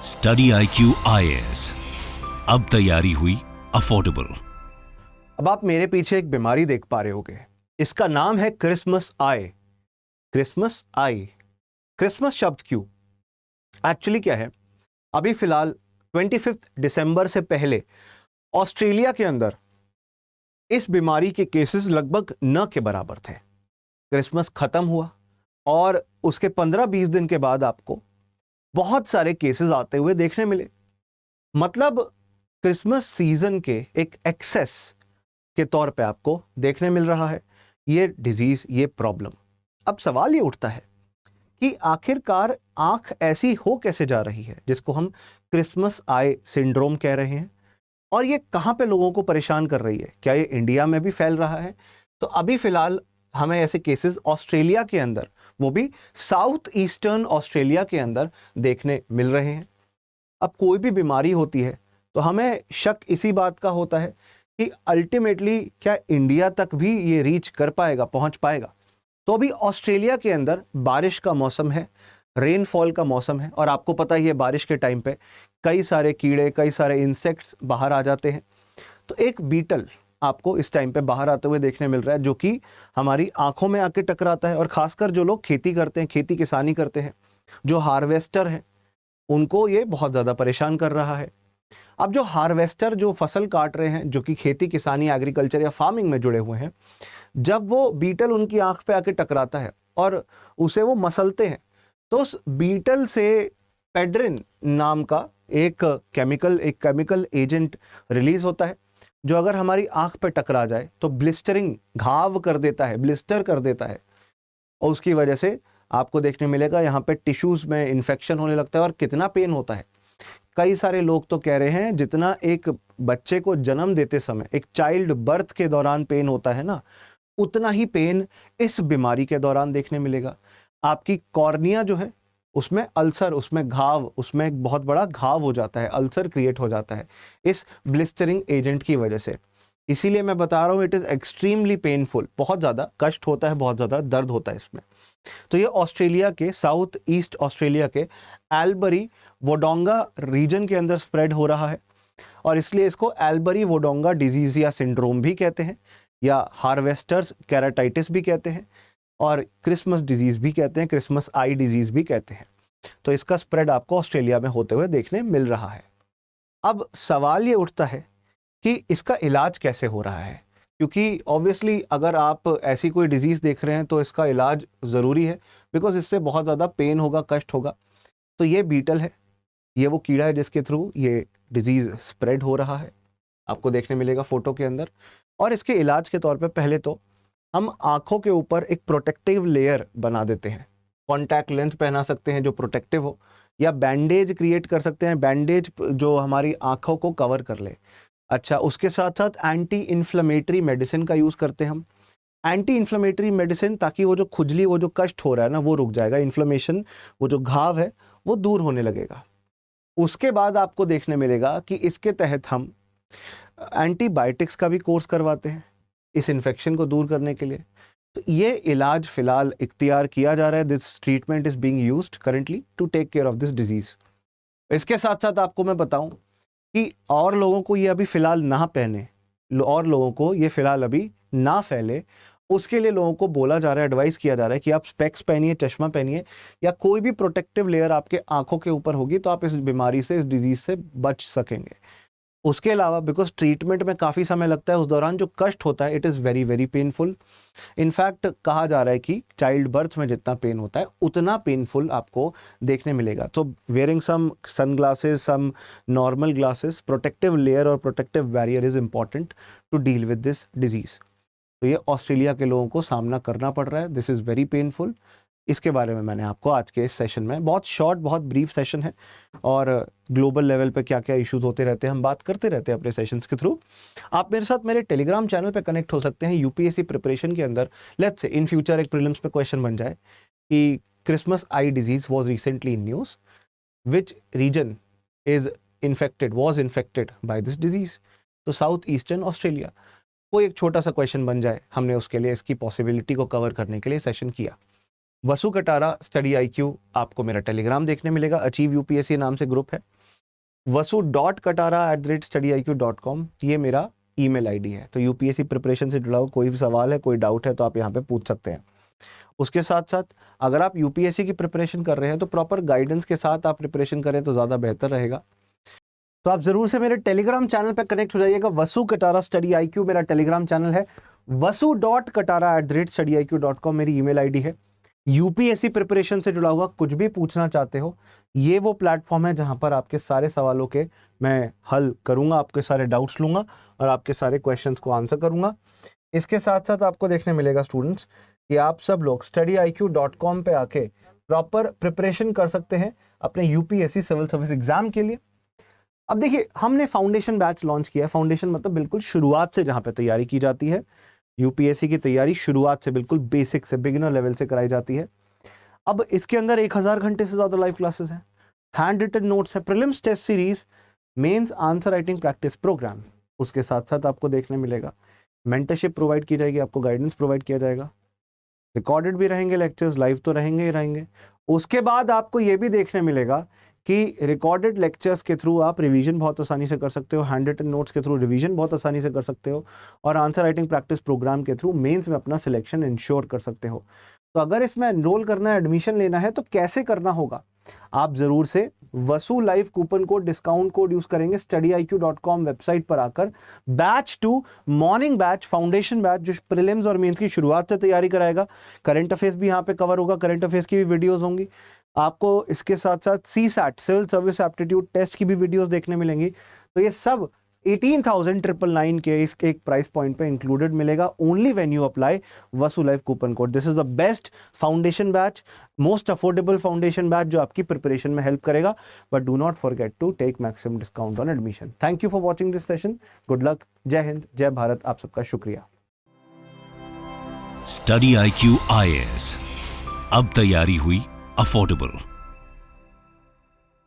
Study IQ IAS, अब तैयारी हुई अफोर्डेबल। अब आप मेरे पीछे एक बीमारी देख पा रहे होगे, इसका नाम है क्रिसमस आई। क्रिसमस आई, क्रिसमस शब्द क्यों? एक्चुअली क्या है, अभी फिलहाल 25 दिसंबर से पहले ऑस्ट्रेलिया के अंदर इस बीमारी के केसेस लगभग न के बराबर थे। क्रिसमस खत्म हुआ और उसके 15-20 दिन के बाद आपको बहुत सारे केसेस आते हुए देखने मिले। मतलब क्रिसमस सीजन के एक एक्सेस के तौर पे आपको देखने मिल रहा है ये डिजीज, ये प्रॉब्लम। अब सवाल ये उठता है कि आखिरकार आंख ऐसी हो कैसे जा रही है जिसको हम क्रिसमस आई सिंड्रोम कह रहे हैं, और ये कहाँ पे लोगों को परेशान कर रही है? क्या ये इंडिया में भी फैल रहा है? तो अभी फिलहाल हमें ऐसे केसेस ऑस्ट्रेलिया के अंदर, वो भी साउथ ईस्टर्न ऑस्ट्रेलिया के अंदर देखने मिल रहे हैं। अब कोई भी बीमारी होती है तो हमें शक इसी बात का होता है कि अल्टीमेटली क्या इंडिया तक भी ये रीच कर पाएगा, पहुंच पाएगा? तो अभी ऑस्ट्रेलिया के अंदर बारिश का मौसम है, रेनफॉल का मौसम है, और आपको पता ही है बारिश के टाइम पे कई सारे कीड़े, कई सारे इंसेक्ट्स बाहर आ जाते हैं। तो एक बीटल आपको इस टाइम पे बाहर आते हुए देखने मिल रहा है जो कि हमारी आंखों में आके टकराता है। और खासकर जो लोग खेती करते हैं, खेती किसानी करते हैं, जो हार्वेस्टर हैं, उनको ये बहुत ज़्यादा परेशान कर रहा है। अब जो हार्वेस्टर जो फसल काट रहे हैं, जो कि खेती किसानी, एग्रीकल्चर या फार्मिंग में जुड़े हुए हैं, जब वो बीटल उनकी आंख पे आके टकराता है और उसे वो मसलते हैं, तो उस बीटल से पेड्रिन नाम का एक केमिकल एजेंट रिलीज होता है, जो अगर हमारी आंख पे टकरा जाए तो ब्लिस्टरिंग, घाव कर देता है, ब्लिस्टर कर देता है, और उसकी वजह से आपको देखने मिलेगा यहाँ पे टिश्यूज में इन्फेक्शन होने लगता है और कितना पेन होता है। कई सारे लोग तो कह रहे हैं जितना एक बच्चे को जन्म देते समय, एक चाइल्ड बर्थ के दौरान पेन होता है ना, उतना ही पेन इस बीमारी के दौरान देखने मिलेगा। आपकी कॉर्निया जो है उसमें अल्सर, उसमें घाव, उसमें एक बहुत बड़ा घाव हो जाता है, अल्सर क्रिएट हो जाता है इस ब्लिस्टरिंग एजेंट की वजह से। इसीलिए मैं बता रहा हूँ, इट इज़ एक्सट्रीमली पेनफुल, बहुत ज़्यादा कष्ट होता है, बहुत ज़्यादा दर्द होता है इसमें। तो ये ऑस्ट्रेलिया के, साउथ ईस्ट ऑस्ट्रेलिया के एल्बरी वोडोंगा रीजन के अंदर स्प्रेड हो रहा है, और इसलिए इसको एल्बरी वोडोंगा डिजीज या सिंड्रोम भी कहते हैं, या हार्वेस्टर्स केराटाइटिस भी कहते हैं, और क्रिसमस डिजीज भी कहते हैं, क्रिसमस आई डिजीज भी कहते हैं। तो इसका स्प्रेड आपको ऑस्ट्रेलिया में होते हुए देखने मिल रहा है। अब सवाल ये उठता है कि इसका इलाज कैसे हो रहा है, क्योंकि ऑब्वियसली अगर आप ऐसी कोई डिजीज़ देख रहे हैं तो इसका इलाज ज़रूरी है, बिकॉज इससे बहुत ज़्यादा पेन होगा, कष्ट होगा। तो ये बीटल है, ये वो कीड़ा है जिसके थ्रू ये डिजीज़ स्प्रेड हो रहा है, आपको देखने मिलेगा फोटो के अंदर। और इसके इलाज के तौर पे पहले तो हम आँखों के ऊपर एक प्रोटेक्टिव लेयर बना देते हैं। कॉन्टैक्ट लेंस पहना सकते हैं जो प्रोटेक्टिव हो, या बैंडेज क्रिएट कर सकते हैं, बैंडेज जो हमारी आँखों को कवर कर ले। अच्छा, उसके साथ साथ एंटी इन्फ्लेमेटरी मेडिसिन का यूज़ करते हैं हम। एंटी इन्फ्लेमेटरी मेडिसिन, ताकि वो जो खुजली, वो जो कष्ट हो रहा है ना, वो रुक जाएगा, इन्फ्लेमेशन, वो जो घाव है वो दूर होने लगेगा। उसके बाद आपको देखने मिलेगा कि इसके तहत हम एंटीबायोटिक्स का भी कोर्स करवाते हैं इस इन्फेक्शन को दूर करने के लिए। तो ये इलाज फिलहाल इख्तियार किया जा रहा है, this treatment is being used currently to take care of this disease. इसके साथ साथ आपको मैं बताऊं कि और लोगों को ये अभी फ़िलहाल ना पहने, और लोगों को ये फ़िलहाल अभी ना फैले, उसके लिए लोगों को बोला जा रहा है, एडवाइस किया जा रहा है कि आप स्पेक्स पहनिए, चश्मा पहनिए, या कोई भी प्रोटेक्टिव लेयर आपके आंखों के ऊपर होगी तो आप इस बीमारी से, इस डिजीज़ से बच सकेंगे। उसके अलावा बिकॉज ट्रीटमेंट में काफ़ी समय लगता है, उस दौरान जो कष्ट होता है, it is very very painful. In fact कहा जा रहा है कि चाइल्ड बर्थ में जितना पेन होता है उतना पेनफुल आपको देखने मिलेगा। तो wearing some sunglasses, some normal glasses, protective layer और protective barrier is important to deal with this disease. तो ये ऑस्ट्रेलिया के लोगों को सामना करना पड़ रहा है, दिस इज़ वेरी पेनफुल। इसके बारे में मैंने आपको आज के इस सेशन में, बहुत शॉर्ट, बहुत ब्रीफ सेशन है, और ग्लोबल लेवल पे क्या क्या इश्यूज होते रहते हैं हम बात करते रहते हैं अपने सेशंस के थ्रू। आप मेरे साथ मेरे टेलीग्राम चैनल पे कनेक्ट हो सकते हैं। यूपीएससी प्रिपरेशन के अंदर लेट्स से इन फ्यूचर एक प्रीलिम्स पे क्वेश्चन बन जाए कि Christmas eye disease was recently in news, which region was infected by this disease? तो साउथ ईस्टर्न ऑस्ट्रेलिया, कोई एक छोटा सा क्वेश्चन बन जाए, हमने उसके लिए इसकी पॉसिबिलिटी को कवर करने के लिए सेशन किया। वसु कटारा स्टडी IQ आपको मेरा टेलीग्राम देखने मिलेगा, अचीव यूपीएससी नाम से ग्रुप है। vasu.katara@studiiq.com ये मेरा ईमेल आईडी है। तो यूपीएससी प्रिपरेशन से जुड़ा हुआ कोई भी सवाल है, कोई डाउट है तो आप यहाँ पे पूछ सकते हैं। उसके साथ साथ अगर आप यूपीएससी की प्रिपरेशन कर रहे हैं तो प्रॉपर गाइडेंस के साथ आप प्रिपरेशन करें तो ज़्यादा बेहतर रहेगा। तो आप ज़रूर से मेरे टेलीग्राम चैनल पर कनेक्ट हो जाइएगा। वसु कटारा स्टडी IQ मेरा टेलीग्राम चैनल है। vasu.katara@studiiq.com मेरी ईमेल आईडी है। यूपीएससी प्रिपरेशन से जुड़ा हुआ कुछ भी पूछना चाहते हो, ये वो प्लेटफॉर्म है जहां पर आपके सारे सवालों के मैं हल करूंगा, आपके सारे डाउट्स लूंगा और आपके सारे क्वेश्चंस को आंसर करूंगा। इसके साथ साथ आपको देखने मिलेगा स्टूडेंट्स कि आप सब लोग studiiq.com पे आके प्रॉपर प्रिपरेशन कर सकते हैं अपने यूपीएससी सिविल सर्विस एग्जाम के लिए। अब देखिए, हमने फाउंडेशन बैच लॉन्च किया है। फाउंडेशन मतलब बिल्कुल शुरुआत से जहां पे तैयारी की जाती है। यूपीएससी की तैयारी शुरुआत से बिल्कुल बेसिक से, बिगिनर लेवल से कराई जाती है। अब इसके अंदर 1000 घंटे से ज्यादा लाइव क्लासेस हैं, हैंड रिटन नोट्स है, prelims test series, mains answer writing practice programme. उसके साथ साथ आपको देखने मिलेगा मेंटरशिप प्रोवाइड की जाएगी, आपको गाइडेंस प्रोवाइड किया जाएगा, रिकॉर्डेड भी रहेंगे लेक्चर्स, लाइव तो रहेंगे ही रहेंगे। उसके बाद आपको ये भी देखने मिलेगा कि रिकॉर्डेड लेक्चर्स के थ्रू आप रिवीजन बहुत आसानी से कर सकते हो, हैंड रिटन नोट्स के थ्रू रिवीजन बहुत आसानी से कर सकते हो और आंसर राइटिंग प्रैक्टिस प्रोग्राम के थ्रू मेंस में अपना सिलेक्शन इंश्योर कर सकते हो। तो अगर इसमें एनरोल करना है, एडमिशन लेना है तो कैसे करना होगा? आप जरूर से Vasu live coupon code, discount code use करेंगे studiiq.com वेबसाइट पर आकर। Batch 2 morning batch, foundation batch जो प्रीलिम्स और मेंस की शुरुआत से तैयारी कराएगा। करंट अफेयर्स भी यहाँ पे कवर होगा, करंट अफेयर्स की भी वीडियोस होंगी आपको। इसके साथ साथ CSAT civil service aptitude test की भी वीडियोस देखने मिलेंगी। तो ये सब 18,999 के इसके एक प्राइस पॉइंट पे इंक्लूडेड मिलेगा, only when you apply Vasu live coupon code. This is the best foundation batch, most affordable foundation batch जो आपकी प्रिपरेशन में हेल्प करेगा। But do not forget to take maximum discount on admission. Thank you for watching this session. Good luck, जय हिंद, जय भारत। आप सबका शुक्रिया। Study IQ IAS, अब तैयारी हुई अफोर्डेबल।